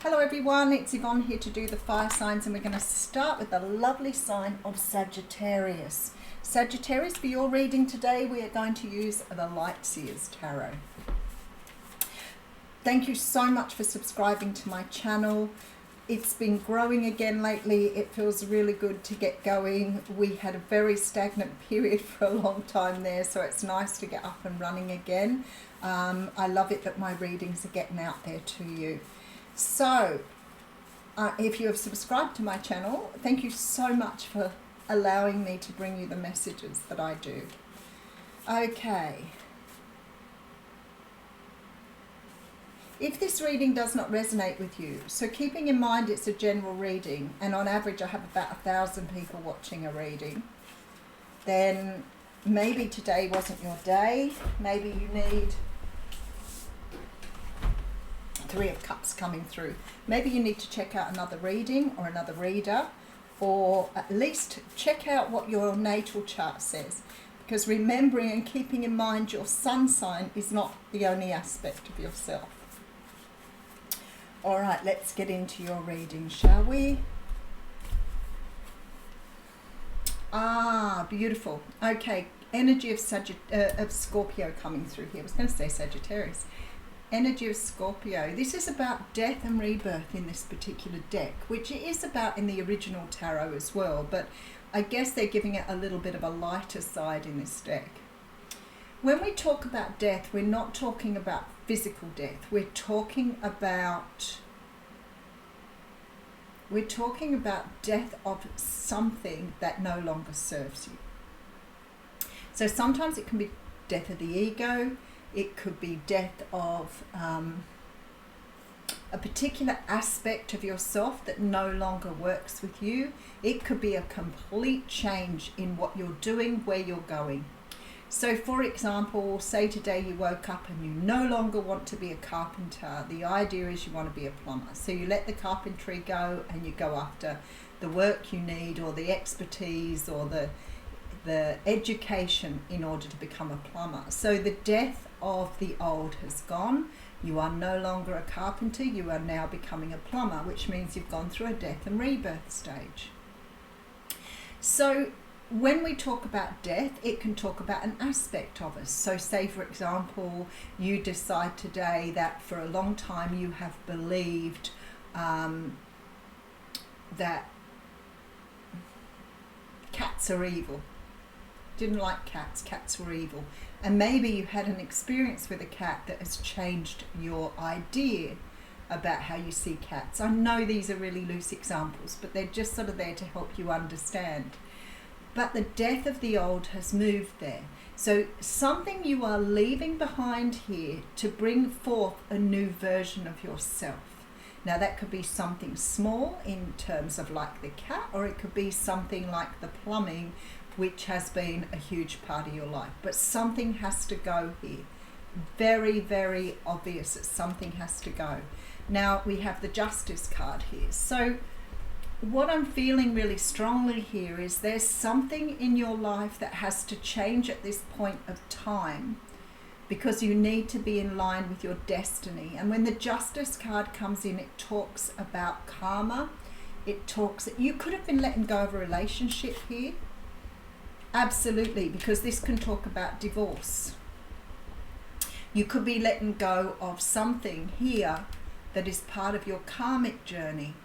Hello everyone, it's Yvonne here to do the fire signs, and we're going to start with the lovely sign of Sagittarius. Sagittarius, for your reading today, we are going to use the Light Seers Tarot. Thank you so much for subscribing to my channel. It's been growing again lately. It feels really good to get going. We had a very stagnant period for a long time there, so it's nice to get up and running again. I love it that my readings are getting out there to you. So, if you have subscribed to my channel, thank you so much for allowing me to bring you the messages that I do. Okay. If this reading does not resonate with you, so keeping in mind it's a general reading, and on average I have about 1,000 people watching a reading, then maybe today wasn't your day. Maybe you need Three of Cups coming through. Maybe you need to check out another reading or another reader, or at least check out what your natal chart says, because remembering and keeping in mind your sun sign is not the only aspect of yourself. All right, let's get into your reading, shall we? Beautiful. Okay, energy of Scorpio coming through here. I was going to say Sagittarius. Energy of Scorpio. This is about death and rebirth in this particular deck, which it is about in the original tarot as well, but I guess they're giving it a little bit of a lighter side in this deck. When we talk about death, we're not talking about physical death. We're talking about death of something that no longer serves you. So sometimes it can be death of the ego. It could be death of a particular aspect of yourself that no longer works with you. It could be a complete change in what you're doing, where you're going. So for example, say today you woke up and you no longer want to be a carpenter. The idea is you want to be a plumber. So you let the carpentry go and you go after the work you need, or the expertise, or the education in order to become a plumber. So the death of the old has gone. You are no longer a carpenter, you are now becoming a plumber, which means you've gone through a death and rebirth stage. So when we talk about death, it can talk about an aspect of us. So say for example, you decide today that for a long time you have believed that cats are evil. Didn't like cats, cats were evil. And maybe you had an experience with a cat that has changed your idea about how you see cats. I know these are really loose examples, but they're just sort of there to help you understand. But the death of the old has moved there. So something you are leaving behind here to bring forth a new version of yourself. Now that could be something small in terms of like the cat, or it could be something like the plumbing, which has been a huge part of your life. But something has to go here. Very, very obvious that something has to go. Now we have the Justice card here. So what I'm feeling really strongly here is there's something in your life that has to change at this point of time, because you need to be in line with your destiny. And when the Justice card comes in, it talks about karma. It talks, you could have been letting go of a relationship here. Absolutely, because this can talk about divorce. You could be letting go of something here that is part of your karmic journey.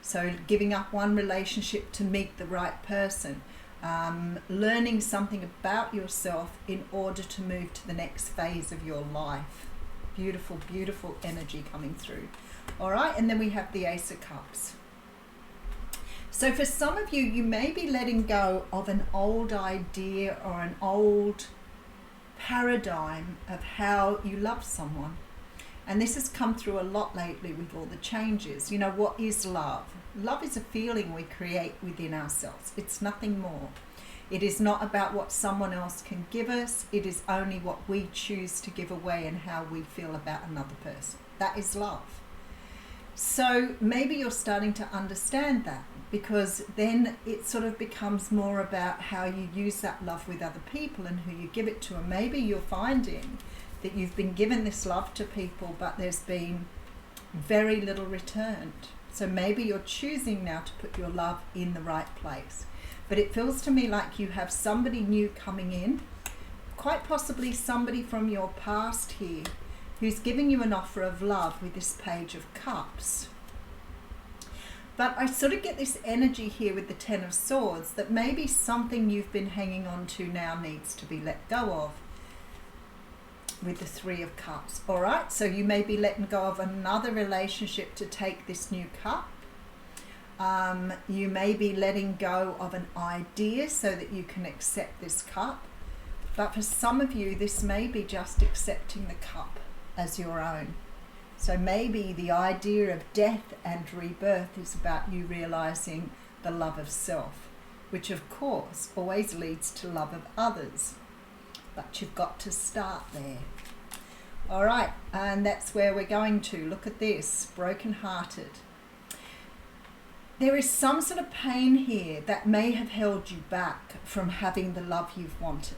So giving up one relationship to meet the right person. Learning something about yourself in order to move to the next phase of your life. Beautiful, beautiful energy coming through. All right, and then we have the Ace of Cups. So for some of you, you may be letting go of an old idea or an old paradigm of how you love someone. And this has come through a lot lately with all the changes. You know, what is love? Love is a feeling we create within ourselves. It's nothing more. It is not about what someone else can give us. It is only what we choose to give away and how we feel about another person. That is love. So maybe you're starting to understand that, because then it sort of becomes more about how you use that love with other people and who you give it to. And maybe you're finding that you've been given this love to people, but there's been very little returned. So maybe you're choosing now to put your love in the right place. But it feels to me like you have somebody new coming in, quite possibly somebody from your past here, who's giving you an offer of love with this Page of Cups. But I sort of get this energy here with the Ten of Swords that maybe something you've been hanging on to now needs to be let go of with the Three of Cups. All right, so you may be letting go of another relationship to take this new cup. You may be letting go of an idea so that you can accept this cup. But for some of you, this may be just accepting the cup as your own. So maybe the idea of death and rebirth is about you realizing the love of self, which of course always leads to love of others. But you've got to start there. All right, and that's where we're going to. Look at this, broken-hearted. There is some sort of pain here that may have held you back from having the love you've wanted.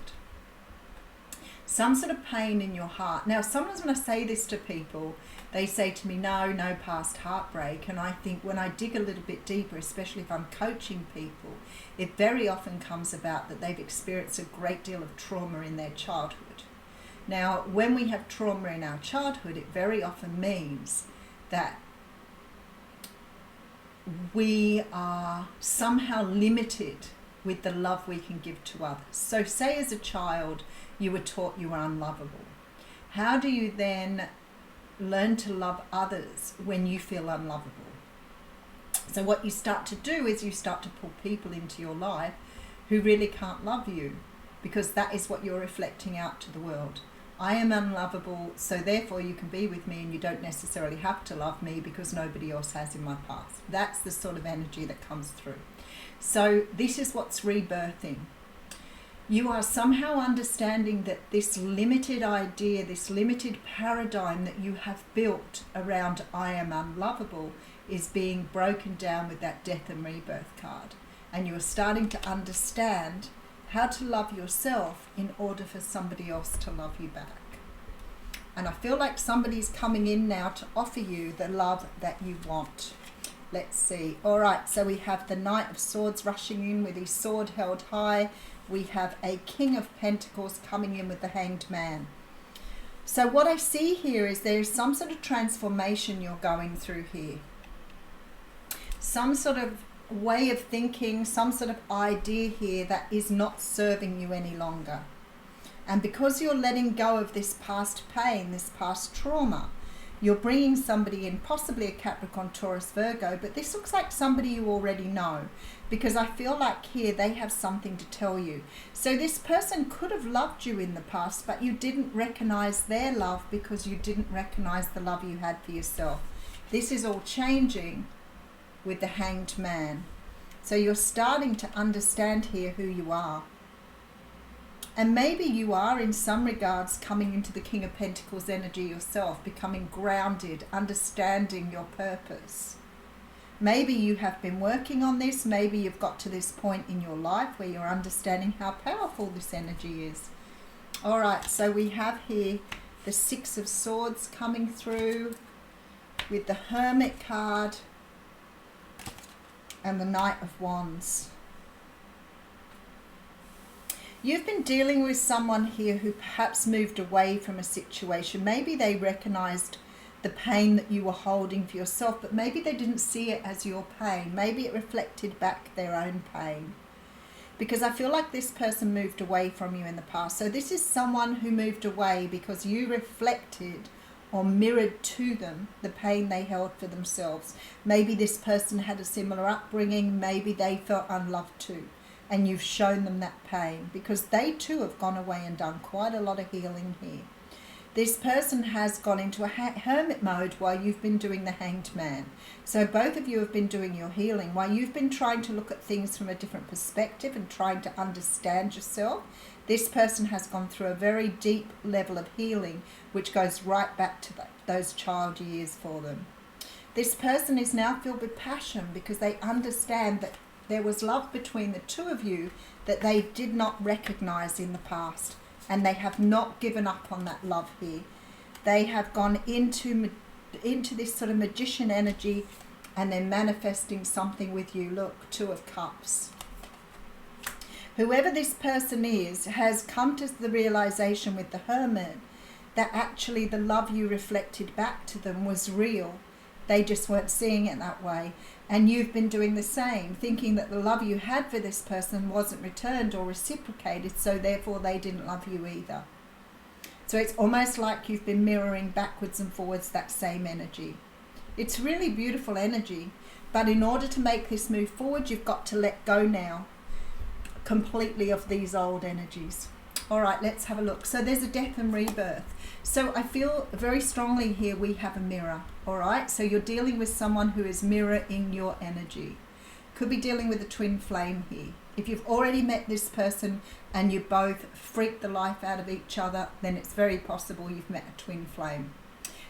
Some sort of pain in your heart. Now, sometimes when I say this to people, they say to me, no past heartbreak. And I think when I dig a little bit deeper, especially if I'm coaching people, it very often comes about that they've experienced a great deal of trauma in their childhood. Now, when we have trauma in our childhood, it very often means that we are somehow limited with the love we can give to others. So say as a child, you were taught you were unlovable. How do you then learn to love others when you feel unlovable? So what you start to do is you start to pull people into your life who really can't love you, because that is what you're reflecting out to the world. I am unlovable, so therefore you can be with me and you don't necessarily have to love me because nobody else has in my past. That's the sort of energy that comes through. So this is what's rebirthing. You are somehow understanding that this limited idea, this limited paradigm that you have built around I am unlovable is being broken down with that death and rebirth card. And you are starting to understand how to love yourself in order for somebody else to love you back. And I feel like somebody's coming in now to offer you the love that you want. Let's see. All right, so we have the Knight of Swords rushing in with his sword held high. We have a King of Pentacles coming in with the Hanged Man. So what I see here is there's some sort of transformation you're going through here. Some sort of way of thinking, some sort of idea here that is not serving you any longer. And because you're letting go of this past pain, this past trauma, you're bringing somebody in, possibly a Capricorn, Taurus, Virgo, but this looks like somebody you already know, because I feel like here they have something to tell you. So this person could have loved you in the past, but you didn't recognize their love because you didn't recognize the love you had for yourself. This is all changing with the Hanged Man. So you're starting to understand here who you are. And maybe you are in some regards coming into the King of Pentacles energy yourself, becoming grounded, understanding your purpose. Maybe you have been working on this. Maybe you've got to this point in your life where you're understanding how powerful this energy is. All right, so we have here the Six of Swords coming through with the Hermit card and the Knight of Wands. You've been dealing with someone here who perhaps moved away from a situation. Maybe they recognized the pain that you were holding for yourself, but maybe they didn't see it as your pain. Maybe it reflected back their own pain. Because I feel like this person moved away from you in the past. So this is someone who moved away because you reflected or mirrored to them the pain they held for themselves. Maybe this person had a similar upbringing. Maybe they felt unloved too. And you've shown them that pain because they too have gone away and done quite a lot of healing here. This person has gone into a hermit mode while you've been doing the Hanged Man. So both of you have been doing your healing while you've been trying to look at things from a different perspective and trying to understand yourself. This person has gone through a very deep level of healing, which goes right back to those child years for them. This person is now filled with passion because they understand that there was love between the two of you that they did not recognize in the past, and they have not given up on that love here. They have gone into into this sort of magician energy, and they're manifesting something with you. Look, Two of Cups. Whoever this person is has come to the realization with the Hermit that actually the love you reflected back to them was real. They just weren't seeing it that way. And you've been doing the same, thinking that the love you had for this person wasn't returned or reciprocated, so therefore they didn't love you either. So it's almost like you've been mirroring backwards and forwards that same energy. It's really beautiful energy, but in order to make this move forward, you've got to let go now completely of these old energies. All right, let's have a look. So there's a death and rebirth. So I feel very strongly here we have a mirror. All right, so you're dealing with someone who is mirroring your energy. Could be dealing with a twin flame here. If you've already met this person and you both freak the life out of each other, then it's very possible you've met a twin flame.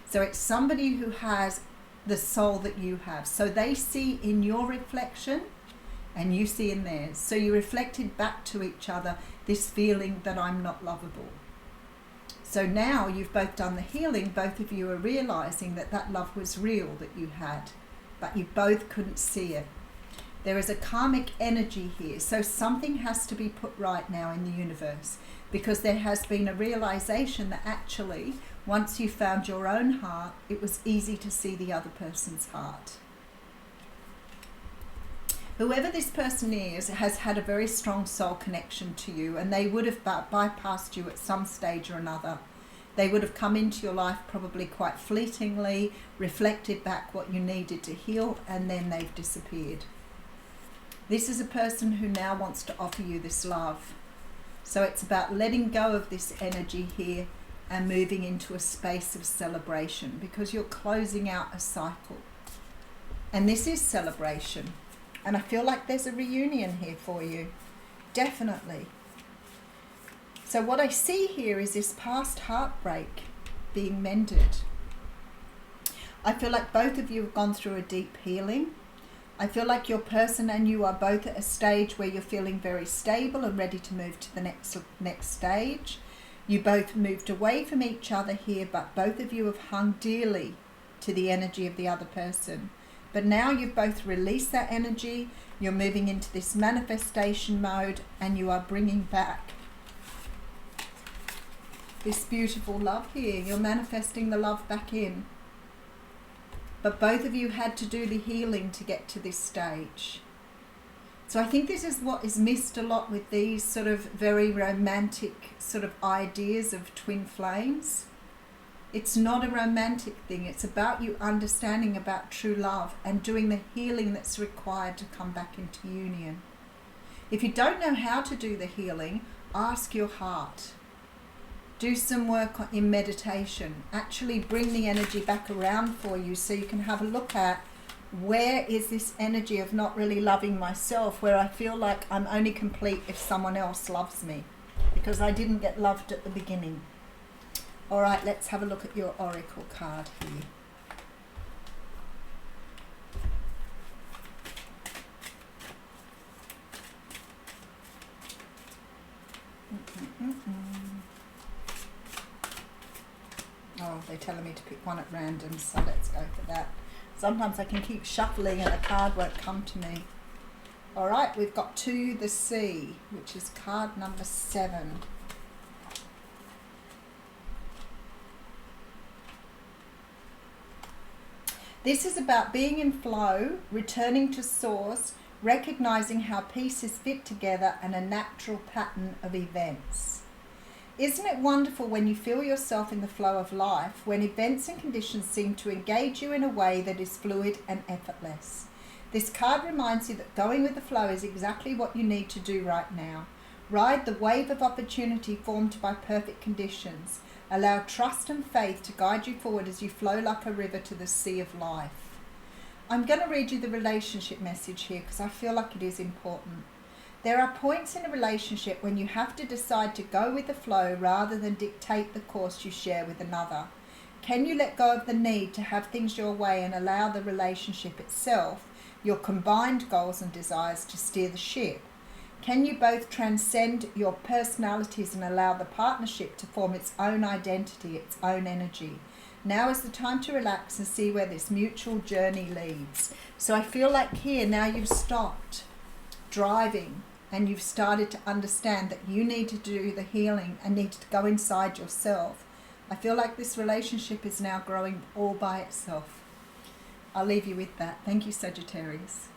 So it's somebody who has the soul that you have. So they see in your reflection and you see in theirs. So you reflected back to each other this feeling that I'm not lovable. So now you've both done the healing. Both of you are realizing that that love was real that you had, but you both couldn't see it. There is a karmic energy here. So something has to be put right now in the universe, because there has been a realization that actually once you found your own heart, it was easy to see the other person's heart. Whoever this person is has had a very strong soul connection to you, and they would have bypassed you at some stage or another. They would have come into your life probably quite fleetingly, reflected back what you needed to heal, and then they've disappeared. This is a person who now wants to offer you this love. So it's about letting go of this energy here and moving into a space of celebration, because you're closing out a cycle. And this is celebration. And I feel like there's a reunion here for you. Definitely. So what I see here is this past heartbreak being mended. I feel like both of you have gone through a deep healing. I feel like your person and you are both at a stage where you're feeling very stable and ready to move to the next stage. You both moved away from each other here, but both of you have hung dearly to the energy of the other person. But now you've both released that energy, you're moving into this manifestation mode, and you are bringing back this beautiful love here. You're manifesting the love back in. But both of you had to do the healing to get to this stage. So I think this is what is missed a lot with these sort of very romantic sort of ideas of twin flames. It's not a romantic thing. It's about you understanding about true love and doing the healing that's required to come back into union. If you don't know how to do the healing, ask your heart. Do some work in meditation. Actually bring the energy back around for you so you can have a look at where is this energy of not really loving myself, where I feel like I'm only complete if someone else loves me, because I didn't get loved at the beginning. All right, let's have a look at your oracle card here. Oh, they're telling me to pick one at random, so let's go for that. Sometimes I can keep shuffling and a card won't come to me. All right, we've got To the Sea, which is card number 7. This is about being in flow, returning to source, recognizing how pieces fit together, and a natural pattern of events. Isn't it wonderful when you feel yourself in the flow of life, when events and conditions seem to engage you in a way that is fluid and effortless? This card reminds you that going with the flow is exactly what you need to do right now. Ride the wave of opportunity formed by perfect conditions. Allow trust and faith to guide you forward as you flow like a river to the sea of life. I'm going to read you the relationship message here because I feel like it is important. There are points in a relationship when you have to decide to go with the flow rather than dictate the course you share with another. Can you let go of the need to have things your way and allow the relationship itself, your combined goals and desires, to steer the ship? Can you both transcend your personalities and allow the partnership to form its own identity, its own energy? Now is the time to relax and see where this mutual journey leads. So I feel like here now you've stopped driving and you've started to understand that you need to do the healing and need to go inside yourself. I feel like this relationship is now growing all by itself. I'll leave you with that. Thank you, Sagittarius.